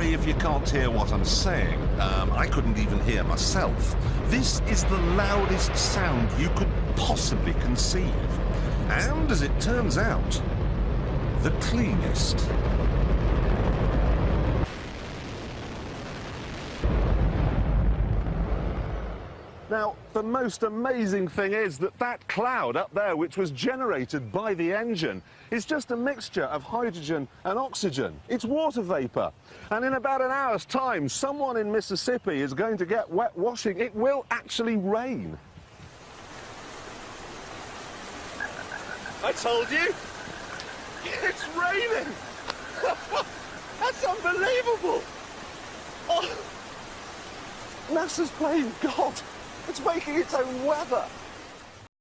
me if you can't hear what I'm saying. I couldn't even hear myself. This is the loudest sound you could possibly conceive. And, as it turns out, the cleanest. Now, the most amazing thing is that that cloud up there, which was generated by the engine, is just a mixture of hydrogen and oxygen. It's water vapour. And in about an hour's time, someone in Mississippi is going to get wet washing. It will actually rain. I told you! It's raining! That's unbelievable! Oh. NASA's playing God. It's making its own weather.